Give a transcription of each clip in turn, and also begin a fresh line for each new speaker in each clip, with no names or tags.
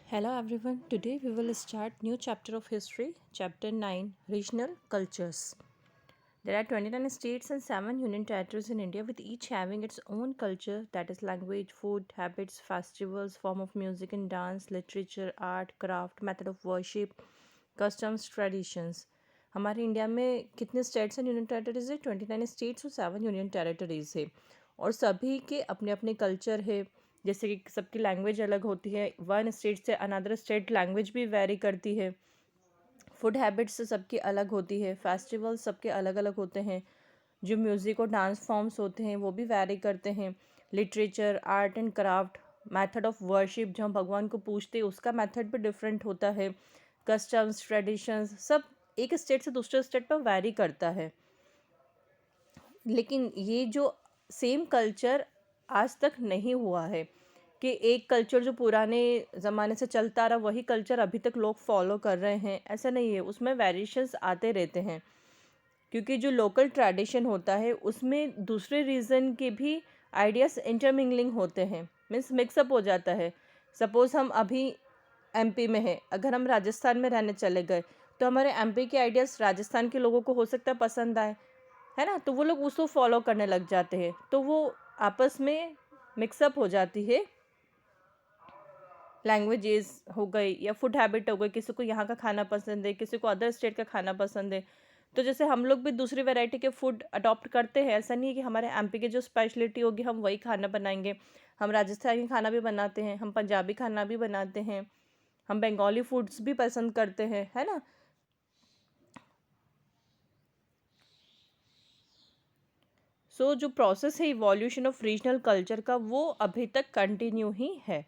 Hello everyone. Today we will start new chapter of history, chapter 9, regional cultures. There are 29 states and 7 union territories in India with each having its own culture, that is language, food, habits, festivals, form of music and dance, literature, art, craft, method of worship, customs, traditions. हमारे India में कितने states and union territories है? 29 states और 7 union territories है और सभी के अपने अपने कल्चर है। जैसे कि सबकी लैंग्वेज अलग होती है, वन स्टेट से अनदर स्टेट लैंग्वेज भी वेरी करती है। फूड हैबिट्स सबकी अलग होती है, फेस्टिवल्स सबके अलग अलग होते हैं, जो म्यूज़िक और डांस फॉर्म्स होते हैं वो भी वेरी करते हैं। Literature, art and craft, method of worship जो हम भगवान को पूछते हैं उसका मेथड भी डिफरेंट होता है। कस्टम्स, ट्रेडिशंस सब एक स्टेट से दूसरे स्टेट पर वेरी करता है। लेकिन ये जो सेम कल्चर आज तक नहीं हुआ है कि एक कल्चर जो पुराने ज़माने से चलता आ रहा वही कल्चर अभी तक लोग फॉलो कर रहे हैं, ऐसा नहीं है। उसमें वेरिएशंस आते रहते हैं क्योंकि जो लोकल ट्रेडिशन होता है उसमें दूसरे रीजन के भी आइडियाज़ इंटरमिंगलिंग होते हैं, मीन्स मिक्सअप हो जाता है। सपोज़ हम अभी एमपी में हैं, अगर हम राजस्थान में रहने चले गए तो हमारे एमपी के आइडियाज़ राजस्थान के लोगों को हो सकता है पसंद आए, है ना, तो वो लोग उसको फॉलो करने लग जाते हैं, तो वो आपस में मिक्सअप हो जाती है। लैंग्वेजेस हो गई या फूड हैबिट हो गई, किसी को यहाँ का खाना पसंद है, किसी को अदर स्टेट का खाना पसंद है। तो जैसे हम लोग भी दूसरी वैरायटी के फूड अडॉप्ट करते हैं, ऐसा नहीं है कि हमारे एमपी की जो स्पेशलिटी होगी हम वही खाना बनाएंगे। हम राजस्थानी खाना भी बनाते हैं, हम पंजाबी खाना भी बनाते हैं, हम बंगाली फूड्स भी पसंद करते हैं, है ना। जो प्रोसेस है इवोल्यूशन ऑफ रीजनल कल्चर का वो अभी तक कंटिन्यू ही है।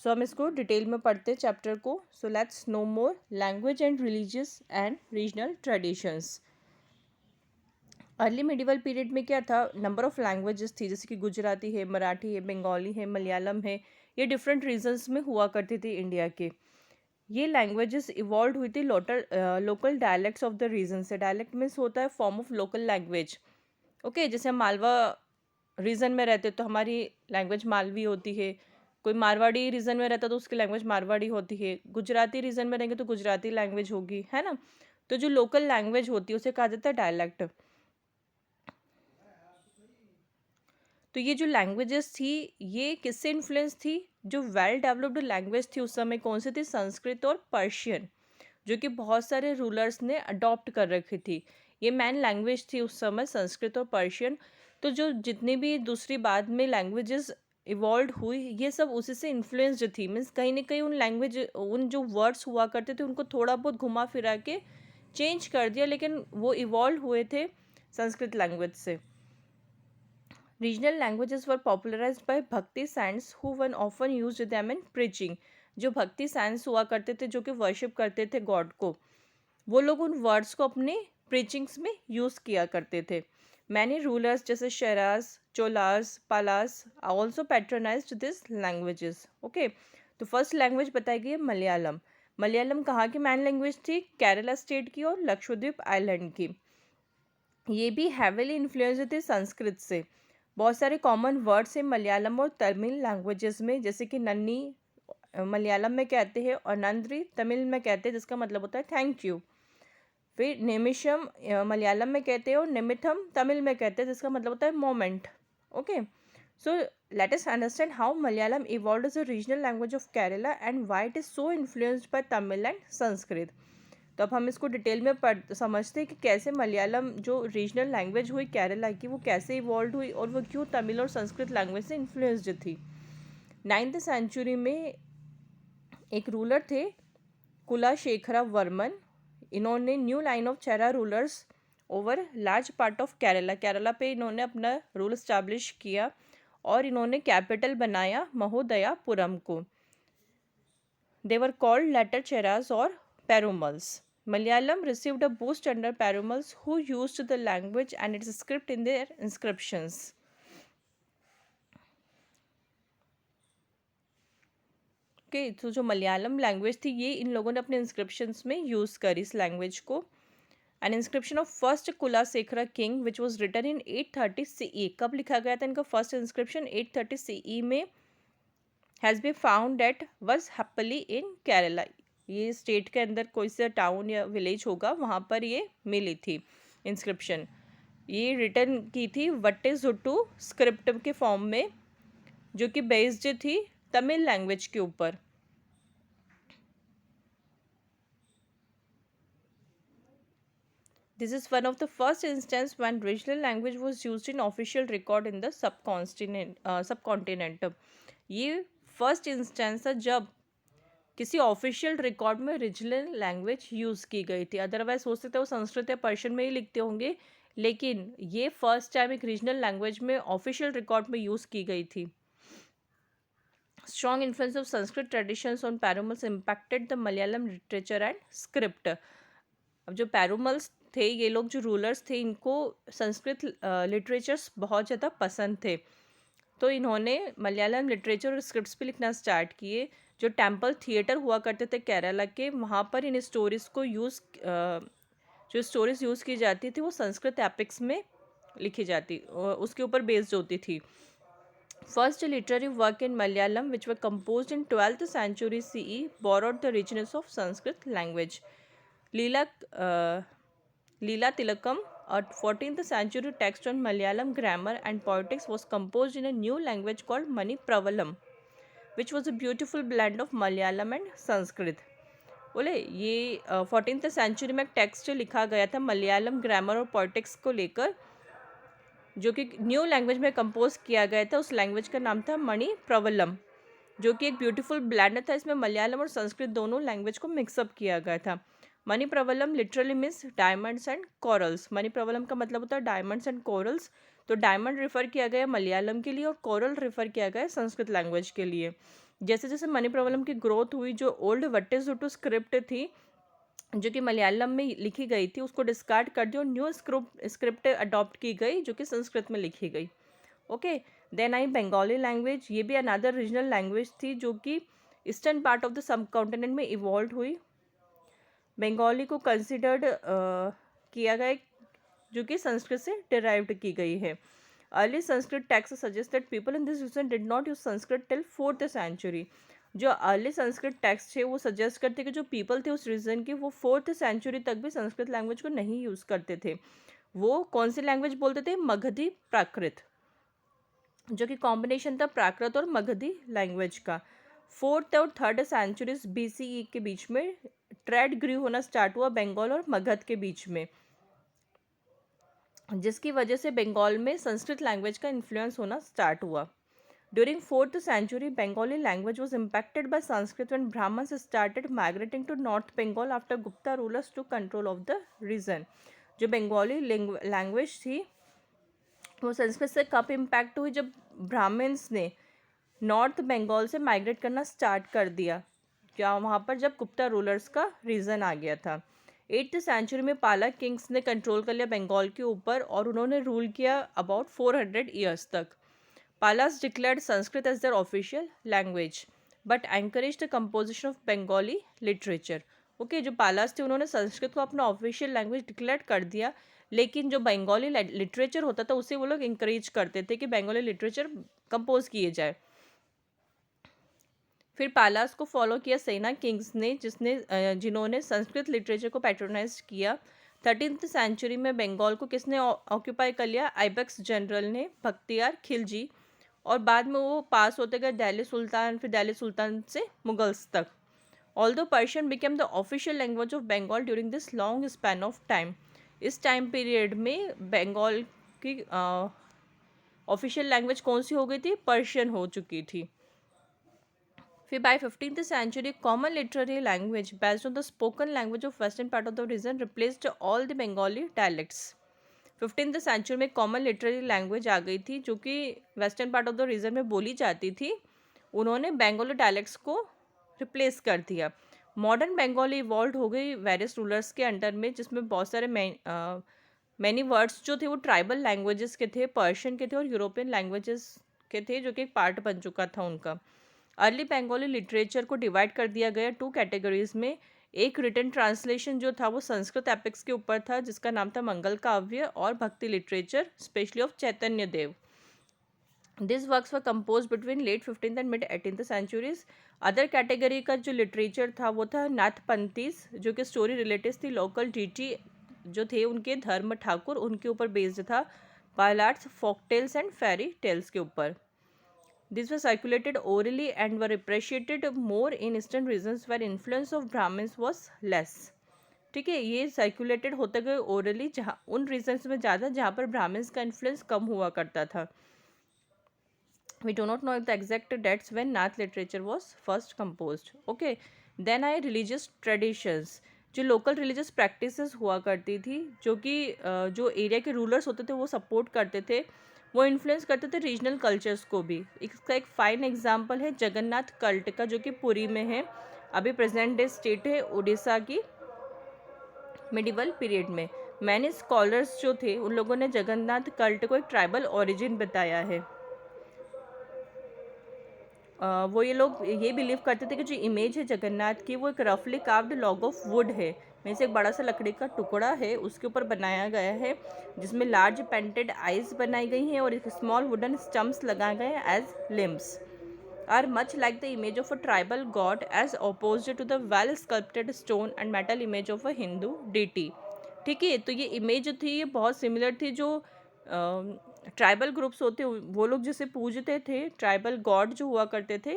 हम इसको डिटेल में पढ़ते हैं चैप्टर को। Let's no more language and religious and regional traditions. Early medieval period में क्या था, नंबर ऑफ लैंग्वेजेस थी, जैसे कि गुजराती है, मराठी है, बंगाली है, मलयालम है। ये डिफरेंट रीजन्स में हुआ करती थी इंडिया के। ये लैंग्वेजेस इवॉल्व हुई थी local dialects of the region से। डायलेक्ट मीन्स होता है form of local language. Okay, जैसे हम मालवा रीजन में रहते तो हमारी लैंग्वेज मालवी होती है। कोई मारवाड़ी रीजन में रहता तो उसकी लैंग्वेज मारवाड़ी होती है। गुजराती रीजन में रहेंगे तो गुजराती लैंग्वेज होगी, है ना। तो जो लोकल लैंग्वेज होती है उसे कहा जाता है डायलेक्ट। तो ये जो लैंग्वेजेस थी ये किससे इन्फ्लुएंस थी? जो वेल डेवलप्ड लैंग्वेज थी उस समय कौन सी थी? संस्कृत और पर्शियन, जो कि बहुत सारे रूलर्स ने अडॉप्ट कर रखी थी। ये मेन लैंग्वेज थी उस समय, संस्कृत और पर्शियन। तो जो जितनी भी दूसरी बाद में लैंग्वेजेस इवॉल्व हुई ये सब उसी से इन्फ्लुएंस्ड थी। मीन्स कहीं ना कहीं उन जो वर्ड्स हुआ करते थे उनको थोड़ा बहुत घुमा फिरा के चेंज कर दिया, लेकिन वो इवॉल्व हुए थे संस्कृत लैंग्वेज से। Regional languages were popularized by Bhakti saints who one often used them in preaching. जो भक्ति saints हुआ करते थे जो कि वर्शिप करते थे गॉड को, वो लोग उन वर्ड्स को अपने प्रीचिंग्स में यूज़ किया करते थे। मैनी रूलर्स जैसे Cheras, Cholas, Palas also patronized this languages. Okay, तो फर्स्ट लैंग्वेज बताई गई है मलयालम। मलयालम कहाँ की मैन लैंग्वेज थी? केरला स्टेट की और लक्षद्वीप आइलैंड की। ये भी हैविली इन्फ्लुएंस थे संस्कृत से। बहुत सारे कॉमन वर्ड्स हैं मलयालम और तमिल लैंग्वेजेस में, जैसे कि नन्नी मलयालम में कहते हैं और नंद्री तमिल में कहते हैं, जिसका मतलब होता है थैंक यू। फिर निमिषम मलयालम में कहते हैं और निमिथम तमिल में कहते हैं, जिसका मतलब होता है moment. Okay, so let us understand how Malayalam evolved as a regional language of Kerala and why it is so influenced by Tamil and Sanskrit. तो अब हम इसको डिटेल में समझते हैं कि कैसे मलयालम जो रीजनल लैंग्वेज हुई केरला की वो कैसे इवॉल्व हुई और वो क्यों तमिल और संस्कृत लैंग्वेज से इन्फ्लुएंस्ड थी। 9th सेंचुरी में एक रूलर थे कुलाशेखरा वर्मन। इन्होंने new line of Chera rulers over large part of Kerala, Kerala पे इन्होंने अपना रूल इस्टेब्लिश किया और इन्होंने कैपिटल बनाया महोदयापुरम को। देवर कॉल्ड लेटर चेरास और पेरुमल्स। Malayalam received a boost under Parumals who used the language and its script in their inscriptions. Okay, तो जो मलयालम लैंग्वेज थी ये इन लोगों ने अपने इंस्क्रिप्शंस में यूज़ करी इस लैंग्वेज को। An inscription of first Kulasekhara king which was written in 830 CE। कब लिखा गया था इनका फर्स्ट इंस्क्रिप्शन? 830 CE में has be found at was happily in Kerala. ये स्टेट के अंदर कोई सा टाउन या विलेज होगा, वहाँ पर ये मिली थी इंस्क्रिप्शन। ये रिटर्न की थी वट्टिजुट्टू स्क्रिप्ट के फॉर्म में, जो कि बेस्ड थी तमिल लैंग्वेज के ऊपर। This is one of the first instances when regional language was used in official record in the subcontinent। ये फर्स्ट इंस्टेंस है जब किसी ऑफिशियल रिकॉर्ड में रीजनल लैंग्वेज यूज़ की गई थी। अदरवाइज हो सकता है वो संस्कृत या पर्शियन में ही लिखते होंगे, लेकिन ये फर्स्ट टाइम एक रीजनल लैंग्वेज में ऑफिशियल रिकॉर्ड में यूज़ की गई थी। Strong influence of Sanskrit traditions on Perumals impacted the Malayalam literature and script. अब जो पैरोमल्स थे, ये लोग जो रूलर्स थे, इनको संस्कृत लिटरेचर्स बहुत ज़्यादा पसंद थे, तो इन्होंने मलयालम लिटरेचर और स्क्रिप्ट्स भी लिखना स्टार्ट किए। जो टेम्पल थिएटर हुआ करते थे केरला के, वहाँ पर इन स्टोरीज़ को जो स्टोरीज़ यूज़ की जाती थी वो संस्कृत एपिक्स में लिखी जाती, उसके ऊपर बेस्ड होती थी। First literary work in Malayalam which were composed in 12th century CE borrowed the richness of Sanskrit language. Leela Tilakam, a 14th century text on Malayalam grammar and poetics, was composed in a new language called Mani Pravalam, which was a beautiful blend of Malayalam and Sanskrit. बोले ये 14th century में एक text लिखा गया था Malayalam grammar और politics को लेकर, जो कि न्यू लैंग्वेज में कंपोज किया गया था। उस लैंग्वेज का नाम था मणि प्रवलम, जो कि एक ब्यूटीफुल ब्लेंड था। इसमें मलयालम और संस्कृत दोनों लैंग्वेज को मिक्सअप किया गया था। Manipravalam literally means diamonds and corals. Manipravalam का मतलब होता है डायमंड्स एंड कोरल्स। तो डायमंड रेफर किया गया मलयालम के लिए और कोरल रेफर किया गया संस्कृत लैंग्वेज के लिए। जैसे जैसे मणि प्रवलम की ग्रोथ हुई, जो ओल्ड वट्टिजुट्टू स्क्रिप्ट थी जो कि मलयालम में लिखी गई थी, उसको डिस्कार्ड कर दिया और न्यू स्क्रिप्ट अडॉप्ट की गई जो कि संस्कृत में लिखी गई। ओके, देन आई बंगाली लैंग्वेज। ये भी अनदर रीजनल लैंग्वेज थी जो कि eastern part of the subcontinent में इवॉल्व हुई। बंगाली को कंसिडर्ड किया गया जो कि संस्कृत से डिराइव्ड की गई है। Early Sanskrit text suggest that people in this region did not use Sanskrit till 4th century. जो अर्ली संस्कृत टेक्स्ट थे वो सजेस्ट करते कि जो पीपल थे उस रीजन के, वो 4th सेंचुरी तक भी संस्कृत लैंग्वेज को नहीं यूज़ करते थे। वो कौन सी लैंग्वेज बोलते थे? मगधी प्राकृत, जो कि कॉम्बिनेशन था प्राकृत और मगधी लैंग्वेज का। 4th और 3rd सेंचुरीज BCE के बीच में ट्रेड ग्रू होना स्टार्ट हुआ बंगाल और मगध के बीच में, जिसकी वजह से बंगाल में संस्कृत लैंग्वेज का इन्फ्लुएंस होना स्टार्ट हुआ। During 4th century, Bengali language was impacted by Sanskrit when Brahmins started migrating to North Bengal after Gupta rulers took control of the region। जो बंगाली लैंग्वेज थी वो संस्कृत से कब इम्पैक्ट हुई? जब ब्राह्मण्स ने नॉर्थ बंगाल से माइग्रेट करना स्टार्ट कर दिया, क्या वहाँ पर जब गुप्ता रूलर्स का रीजन आ गया था। 8th सेंचुरी में पाला किंग्स ने कंट्रोल कर लिया बंगाल के ऊपर और उन्होंने रूल किया अबाउट 400 ईयर्स तक। Palas declared Sanskrit as their official language, but encouraged the composition of Bengali literature। Okay, जो पालास थे उन्होंने संस्कृत को अपना ऑफिशियल लैंग्वेज डिक्लेयर कर दिया, लेकिन जो बंगाली लिटरेचर होता था उसे वो लोग इंकरेज करते थे कि बंगाली लिटरेचर कंपोज किए जाए। फिर पालास को फॉलो किया सेना किंग्स ने, जिन्होंने संस्कृत लिटरेचर को पैट्रोनाइज किया। 13th सेंचुरी में बंगाल को किसने ऑक्यूपाई कर लिया? आइबेक्स जनरल ने, बख्तियार खिलजी, और बाद में वो पास होते गए दिल्ली सुल्तान, फिर दिल्ली सुल्तान से मुगल्स तक। Although Persian became the official language of Bengal during this long span of time. इस टाइम पीरियड में बंगाल की ऑफिशियल लैंग्वेज कौन सी हो गई थी? पर्शियन हो चुकी थी। फिर by 15th century common literary language based on the spoken language of western part of the region replaced all the Bengali dialects. 15th century में कॉमन लिटरेरी लैंग्वेज आ गई थी जो कि western part of the region में बोली जाती थी, उन्होंने बंगाली डायलेक्ट्स को रिप्लेस कर दिया। मॉडर्न बंगाली इवॉल्व हो गई वेरियस रूलर्स के अंडर में, जिसमें बहुत सारे मैनी वर्ड्स जो थे वो ट्राइबल लैंग्वेजेस के थे, पर्शियन के थे और यूरोपियन लैंग्वेजेस के थे, जो कि एक पार्ट बन चुका था उनका। अर्ली बंगाली लिटरेचर को डिवाइड कर दिया गया 2 कैटेगरीज में। एक रिटन ट्रांसलेशन जो था वो संस्कृत एपिक्स के ऊपर था, जिसका नाम था मंगल काव्य, और Bhakti literature specially of Chaitanya Dev. This works were compose between late 15th and mid 18th centuries. Other category का जो लिटरेचर था वो था नाथपंथीज, जो कि स्टोरी रिलेटिव थी, लोकल डीटी जो थे उनके धर्म ठाकुर उनके ऊपर बेस्ड था, ballads folk tales and fairy tales के ऊपर। These were circulated orally and were appreciated more in eastern regions where influence of Brahmins was less। ठीक है, ये सर्कुलेटेड होते गए ओरली जहाँ उन रीजन्स में ज़्यादा जहाँ पर ब्राह्मण्स का इन्फ्लुएंस कम हुआ करता था। We do not know the exact dates when Nath literature was first composed। Okay, then आए religious traditions। जो लोकल रिलीजियस प्रैक्टिसेस हुआ करती थी, जो कि जो एरिया के रूलर्स होते थे वो सपोर्ट करते थे, वो इन्फ्लुएंस करते थे रीजनल कल्चर्स को भी। इसका एक फाइन एग्जांपल है जगन्नाथ कल्ट का, जो कि पुरी में है, अभी प्रेजेंट डे स्टेट है उड़ीसा की मिडिवल पीरियड में। मैंने स्कॉलर्स जो थे उन लोगों ने जगन्नाथ कल्ट को एक ट्राइबल ओरिजिन बताया है। वो ये लोग ये बिलीव करते थे कि जो इमेज है जगन्नाथ की वो एक रफली कार्व्ड लॉग ऑफ वुड है, में से एक बड़ा सा लकड़ी का टुकड़ा है उसके ऊपर बनाया गया है, जिसमें लार्ज पेंटेड आइज बनाई गई हैं और एक स्मॉल वुडन स्टम्प्स लगाए गए हैं as limbs, are much like the image of a tribal god as opposite to the well sculpted stone and metal image of a Hindu deity. ठीक है, तो ये इमेज जो थी ये बहुत सिमिलर थी, जो ट्राइबल ग्रुप्स होते वो लोग जिसे पूजते थे, ट्राइबल गॉड जो हुआ करते थे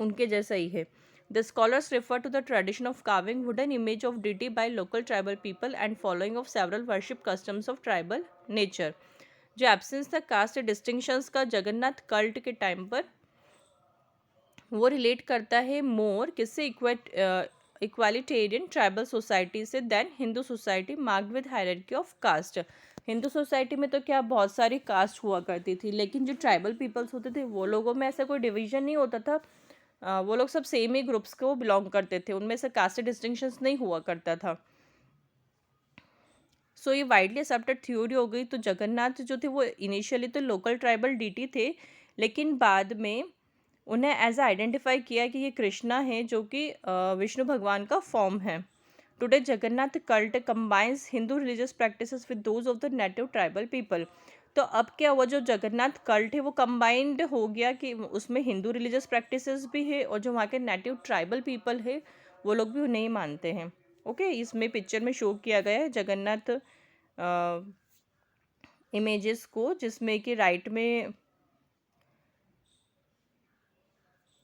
उनके जैसा ही है। The scholars refer to the tradition of carving wooden image of deity by local tribal people and following of several worship customs of tribal nature. जो एब्सेंस था कास्ट डिस्टिंक्शंस का जगन्नाथ कल्ट के टाइम पर, वो रिलेट करता है more किससे, egalitarian tribal society से then Hindu society marked with hierarchy of caste. Hindu society में तो क्या बहुत सारी कास्ट हुआ करती थी, लेकिन जो ट्राइबल पीपल्स होते थे वो लोगों में ऐसा कोई डिवीजन नहीं होता था। वो लोग सब सेम ही ग्रुप्स को बिलोंग करते थे, उनमें से कास्ट डिस्टिंक्शंस नहीं हुआ करता था। सो ये वाइडली एक्सेप्टेड थ्योरी हो गई। तो जगन्नाथ जो थे वो इनिशियली तो लोकल ट्राइबल डीटी थे, लेकिन बाद में उन्हें एज आइडेंटिफाई किया कि ये कृष्णा है, जो कि विष्णु भगवान का फॉर्म है। Today Jagannath cult combines Hindu religious practices with those of the native tribal people. तो अब क्या हुआ, जो जगन्नाथ कल्ट है वो कंबाइंड हो गया कि उसमें हिंदू रिलीजियस प्रैक्टिसेस भी है और जो वहाँ के नेटिव ट्राइबल पीपल है वो लोग भी उन्हें ही मानते हैं। ओके, इसमें पिक्चर में शो किया गया है जगन्नाथ इमेजेस को, जिसमें कि राइट में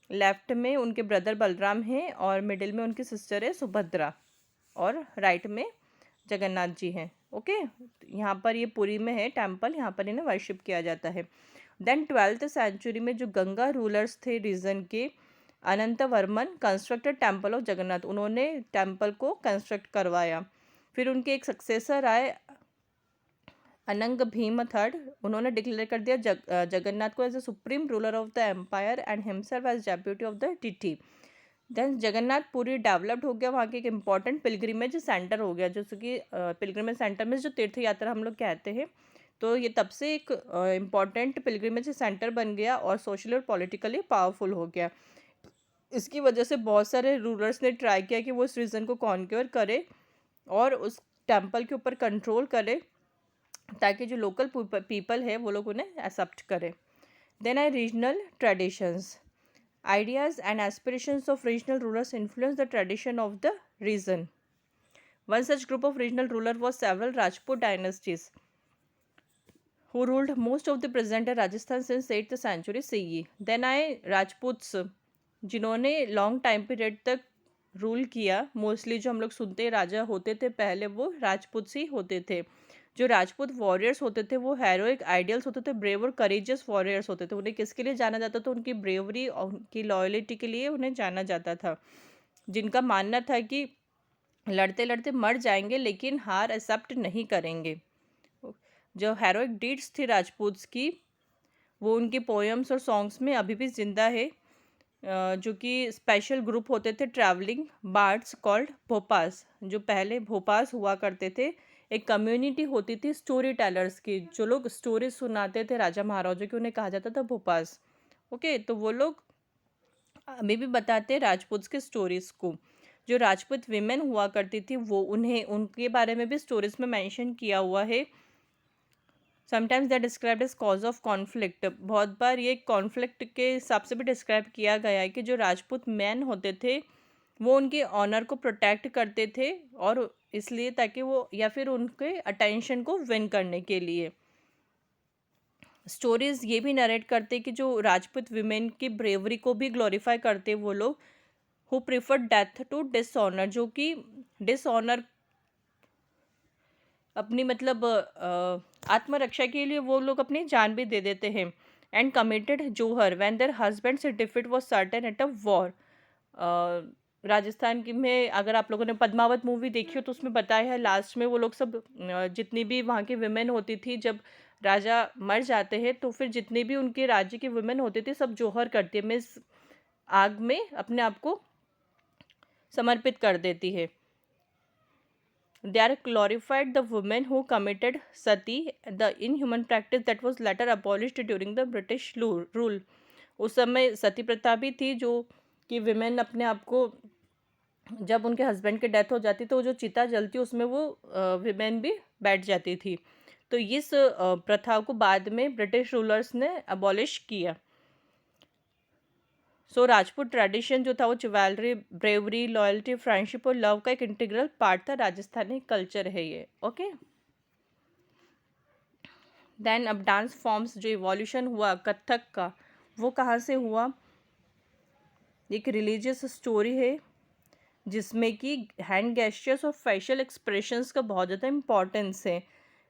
लेफ्ट में उनके ब्रदर बलराम हैं और मिडिल में उनकी सिस्टर है सुभद्रा और राइट में जगन्नाथ जी हैं। ओके, यहाँ पर ये पुरी में है टेम्पल, यहाँ पर इन्हें वर्शिप किया जाता है। देन 12th सेंचुरी में जो गंगा रूलर्स थे रीजन के, Anant Varman constructed temple of Jagannath, उन्होंने टेम्पल को कंस्ट्रक्ट करवाया। फिर उनके एक सक्सेसर आए अनंग भीम थर्ड, उन्होंने डिक्लेयर कर दिया जगन्नाथ को as a supreme ruler of the empire and himself as deputy of the deity. Then Jagannath Puri developed हो गया, वहाँ के एक इम्पॉर्टेंट पिलग्रिमेज सेंटर हो गया, जैसे कि पिलग्रिमेज सेंटर में जो तीर्थ यात्रा हम लोग कहते हैं, तो ये तब से एक इम्पॉर्टेंट पिलग्रिमेज सेंटर बन गया और सोशली और पॉलिटिकली पावरफुल हो गया। इसकी वजह से बहुत सारे रूलर्स ने ट्राई किया कि वो इस रीजन को कॉन्क्योर करे और उस टेम्पल के ऊपर कंट्रोल करे, ताकि जो लोकल पीपल है वो लोग उन्हें एक्सेप्ट करें। देन आई regional traditions, ideas and aspirations of regional rulers influenced the tradition of the region. One such group of regional rulers was several Rajput dynasties who ruled most of the present day Rajasthan since 8th century CE. Then आए Rajputs, जिन्होंने long time period तक rule किया। Mostly जो हम लोग सुनते हैं राजा होते थे पहले वो राजपूत ही होते थे। जो राजपूत वॉरियर्स होते थे वो हेरोइक आइडियल्स होते थे, ब्रेव और करेजियस वॉरियर्स होते थे। उन्हें किसके लिए जाना जाता था, उनकी ब्रेवरी और उनकी लॉयलिटी के लिए उन्हें जाना जाता था, जिनका मानना था कि लड़ते लड़ते मर जाएंगे लेकिन हार एक्सेप्ट नहीं करेंगे। जो हेरोइक डीड्स थी राजपूत्स की वो उनकी पोएम्स और सॉन्ग्स में अभी भी जिंदा है, जो कि स्पेशल ग्रुप होते थे ट्रैवलिंग बार्ड्स कॉल्ड भोपास। जो पहले भोपास हुआ करते थे, एक कम्युनिटी होती थी स्टोरी टेलर्स की, जो लोग स्टोरी सुनाते थे राजा महाराजा की, उन्हें कहा जाता था भोपास। ओके, तो वो लोग अभी भी बताते राजपूत के स्टोरीज को। जो राजपूत विमेन हुआ करती थी वो उन्हें उनके बारे में भी स्टोरीज में मेंशन किया हुआ है। Sometimes they described as cause of conflict. बहुत बार ये कॉन्फ्लिक्ट के हिसाब से भी डिस्क्राइब किया गया है कि जो राजपूत मैन होते थे वो उनके ऑनर को प्रोटेक्ट करते थे, और इसलिए ताकि वो, या फिर उनके अटेंशन को विन करने के लिए। स्टोरीज ये भी नरेट करते कि जो राजपूत विमेन की ब्रेवरी को भी ग्लोरीफाई करते वो लोग, who prefer death to dishonour, जो कि डिसऑनर अपनी मतलब आत्मरक्षा के लिए वो लोग अपनी जान भी दे देते हैं। And committed jauhar when their husbands defeat was certain at a war. Rajasthan की में अगर आप लोगों ने पद्मावत मूवी देखी हो तो उसमें बताया है लास्ट में वो लोग सब जितनी भी वहाँ की विमेन होती थी, जब राजा मर जाते हैं तो फिर जितनी भी उनके राज्य की विमेन होती थी सब जोहर करती है, मीन्स आग में अपने आप को समर्पित कर देती है। They are glorified the women who committed sati, the inhuman practice that was later abolished during the British rule. उस समय सती प्रथा भी थी, जो कि विमेन अपने आप को, जब उनके हस्बैंड की डेथ हो जाती तो जो चिता जलती उसमें वो विमेन भी बैठ जाती थी। तो इस प्रथा को बाद में ब्रिटिश रूलर्स ने अबॉलिश किया। सो राजपूत ट्रेडिशन जो था वो चिवैलरी, ब्रेवरी, लॉयल्टी, फ्रेंडशिप और लव का एक इंटीग्रल पार्ट था। राजस्थानी कल्चर है ये। ओके, देन अब डांस फॉर्म्स जो इवोल्यूशन हुआ कथक का, वो कहाँ से हुआ? एक रिलीजियस स्टोरी है जिसमें कि हैंड गेस्चर्स और फेशियल एक्सप्रेशंस का बहुत ज़्यादा इम्पॉर्टेंस है।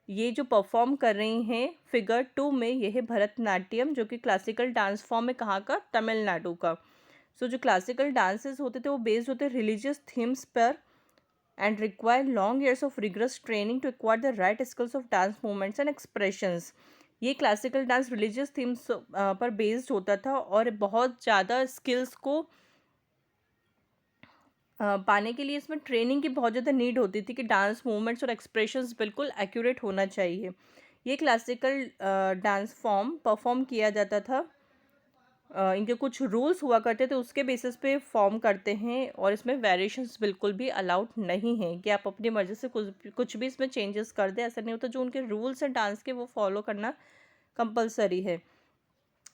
ये जो परफॉर्म कर रही हैं फिगर 2 में, ये है भरतनाट्यम, जो कि क्लासिकल डांस फॉर्म है कहाँ का? तमिलनाडु का। सो जो क्लासिकल डांसेस होते थे वो बेस्ड होते रिलीजियस थीम्स पर and require long years of rigorous training to acquire the right skills of dance movements and expressions. ये क्लासिकल डांस रिलीजियस थीम्स पर बेस्ड होता था और बहुत ज़्यादा स्किल्स को पाने के लिए इसमें ट्रेनिंग की बहुत ज़्यादा नीड होती थी कि डांस मूवमेंट्स और एक्सप्रेशंस बिल्कुल एक्यूरेट होना चाहिए। ये क्लासिकल डांस फॉर्म परफॉर्म किया जाता था, इनके कुछ रूल्स हुआ करते थे, उसके बेसिस पे फॉर्म करते हैं, और इसमें वेरिएशंस बिल्कुल भी अलाउड नहीं है कि आप अपनी मर्ज़ी से कुछ भी इसमें चेंजेस कर दें। ऐसा नहीं होता, जो उनके रूल्स हैं डांस के वो फॉलो करना कंपलसरी है।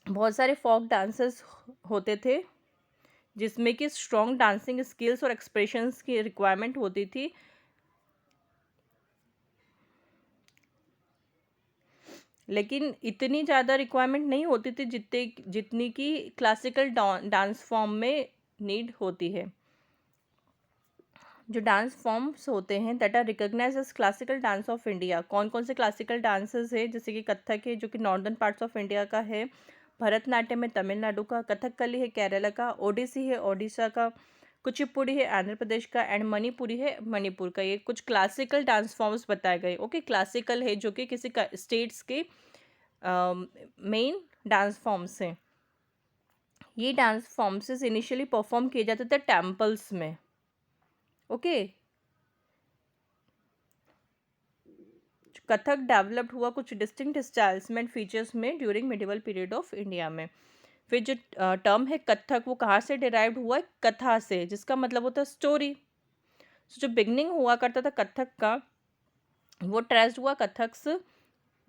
बहुत सारे फोक डांसेस होते थे जिसमें कि स्ट्रॉन्ग डांसिंग स्किल्स और एक्सप्रेशंस की रिक्वायरमेंट होती थी। लेकिन इतनी ज़्यादा रिक्वायरमेंट नहीं होती थी जितनी कि क्लासिकल डांस फॉर्म में नीड होती है। जो डांस फॉर्म्स होते हैं that are recognised as classical dance of India, कौन कौन से क्लासिकल डांसेस है? जैसे कि कथक है जो कि नॉर्दर्न पार्ट्स ऑफ इंडिया का है, भरतनाट्यम है तमिलनाडु का, कथकली है केरला का, ओडिसी है ओडिशा का, कुचिपुड़ी है आंध्र प्रदेश का, एंड मणिपुरी है मणिपुर का। ये कुछ क्लासिकल डांस फॉर्म्स बताए गए। ओके, क्लासिकल है जो कि किसी स्टेट्स के मेन डांस फॉर्म्स हैं। ये डांस फॉर्म्स इनिशियली परफॉर्म किए जाते थे टेम्पल्स में। ओके, कथक डेवलप्ड हुआ कुछ डिस्टिंक्ट स्टाइल्स में फीचर्स में during medieval period of India में। फिर जो टर्म है कथक वो कहाँ से डिराइव्ड हुआ है? कथा से, जिसका मतलब होता है स्टोरी। जो बिगनिंग हुआ करता था कथक का वो ट्रेस्ड हुआ कथक्स,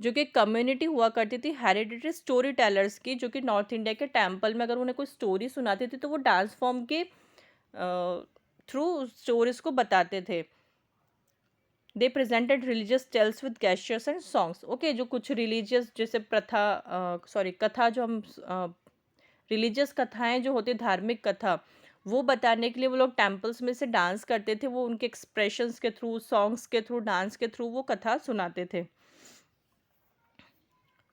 जो कि कम्युनिटी हुआ करती थी हेरिडिटरी स्टोरी टेलर्स की, जो कि नॉर्थ इंडिया के टेम्पल में अगर उन्हें कोई स्टोरी सुनाती थी तो वो डांस फॉर्म के थ्रू स्टोरीज को बताते थे। They presented religious tales with gestures and songs. Okay, जो कुछ रिलीजियस जैसे कथा, जो हम रिलीजियस कथाएं जो होती धार्मिक कथा, वो बताने के लिए वो लोग टेम्पल्स में से डांस करते थे। वो उनके एक्सप्रेशंस के थ्रू, सॉन्ग्स के थ्रू, डांस के थ्रू वो कथा सुनाते थे।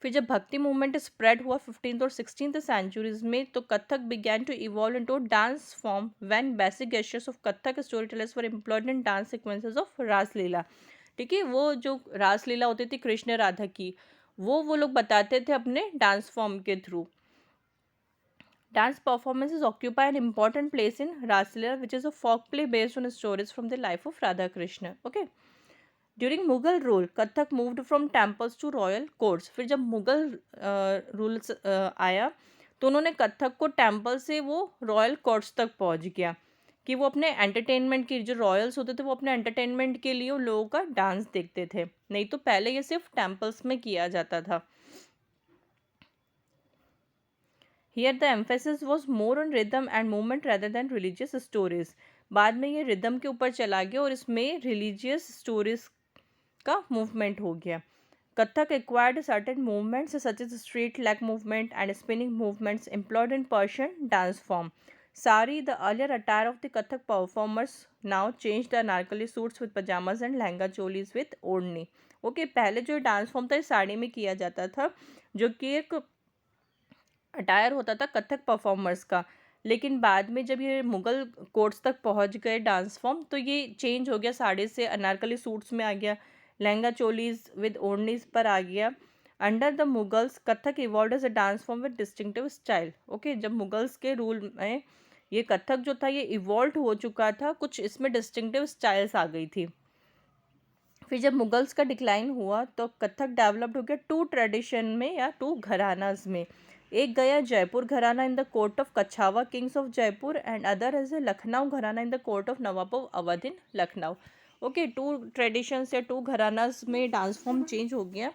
फिर जब भक्ति मूवमेंट स्प्रेड हुआ 15th और 16th सेंचुरीज में, तो Kathak began to evolve into dance form when basic gestures of Kathak story tellers were employed in dance sequences of Raslila. ठीक है, वो जो रासलीला होती थी कृष्ण राधा की, वो लोग बताते थे अपने डांस फॉर्म के through. Dance performances occupy an important place in Raslila, which is a folk play based on stories from the life of Radha Krishna. Okay. During Mughal rule, Kathak moved from temples to royal courts. फिर जब Mughal rules आया तो उन्होंने कथक को temple से वो royal courts तक पहुंच गया कि वो अपने एंटरटेनमेंट के, जो रॉयल्स होते थे वो अपने एंटरटेनमेंट के लिए उन लोगों का डांस देखते थे, नहीं तो पहले ये सिर्फ टेम्पल्स में किया जाता था। Here the emphasis was more on rhythm and movement rather than religious stories. बाद में ये रिदम के ऊपर चला गया और इसमें रिलीजियस स्टोरीज का मूवमेंट हो गया। Kathak acquired certain movements such as straight leg movement and spinning movements employed in Persian dance form. Sari, the earlier attire of the Kathak performers, now changed the anarkali suits with pajamas and lehenga cholis with ओढ़नी। Okay, पहले जो dance form था ये साड़ी में किया जाता था, जो कि एक अटायर होता था कथक परफॉर्मर्स का। लेकिन बाद में जब ये मुगल कोर्ट्स तक पहुंच गए डांस फॉर्म, तो ये चेंज हो गया, साड़ी से अनारकली सूट्स में आ गया, लहंगा चोलीज विद ओढ़नीज पर आ गया। Under the Mughals Kathak evolve as a dance form with distinctive style. Okay, जब मुगल्स के रूल में ये कथक जो था ये इवॉल्व हो चुका था, कुछ इसमें डिस्टिंक्टिव स्टाइल्स आ गई थी। फिर जब मुगल्स का डिक्लाइन हुआ तो कथक डेवलप्ड हो गया टू ट्रेडिशन में या टू घरानाज में। एक गया Jaipur gharana in the court of Kachhawa kings of Jaipur and other as a Lucknow gharana in the court of Nawab of Awadh in Lucknow. Okay, two traditions या टू घरानाज में डांस फॉर्म चेंज हो गया।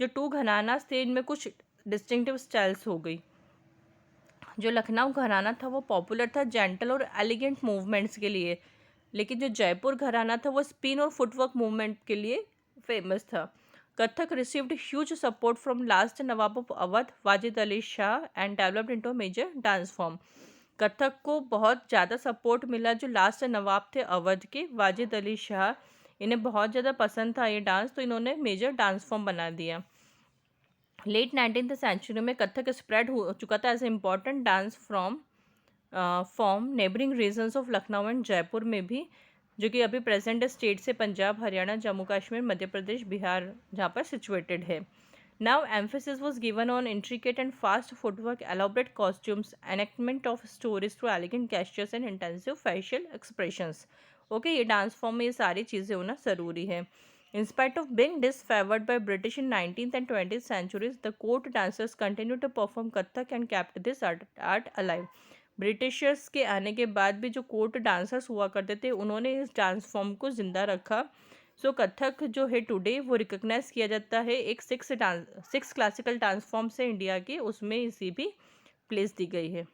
जो टू घरानाज थे इनमें कुछ डिस्टिंक्टिव स्टाइल्स हो गई। जो लखनऊ घराना था वो पॉपुलर था जेंटल और एलिगेंट मूवमेंट्स के लिए, लेकिन जो जयपुर घराना था वो स्पिन और फुटवर्क मूवमेंट के लिए फेमस था। Kathak received huge support from last Nawab of Awadh Wajid Ali Shah and developed into major dance form. Kathak को बहुत ज़्यादा सपोर्ट मिला जो लास्ट नवाब थे अवध के, वाजिद अली शाह, इन्हें बहुत ज़्यादा पसंद था ये डांस, तो इन्होंने मेजर डांस फॉर्म बना दिया। लेट 19th सेंचुरी में कथक स्प्रेड हो चुका था as a important dance form neighbouring regions of Lucknow and Jaipur में भी, जो कि अभी प्रेजेंट स्टेट से पंजाब, हरियाणा, जम्मू कश्मीर, मध्य प्रदेश, बिहार जहाँ पर सिचुएटेड है। Now emphasis was given on intricate and fast footwork, elaborate costumes, enactment of stories through elegant gestures and intensive facial expressions. Okay, ये डांस फॉर्म में ये सारी चीज़ें होना ज़रूरी है। In spite of being disfavored by British in 19th and 20th centuries, the court dancers continued to perform Kathak and kept this art alive. Britishers के आने के बाद भी जो कोर्ट डांसर्स हुआ करते थे उन्होंने इस डांस फॉर्म को ज़िंदा रखा। सो कथक जो है टुडे वो रिकग्नाइज किया जाता है एक सिक्स क्लासिकल डांस फॉर्म से इंडिया के, उसमें इसी भी प्लेस दी गई है।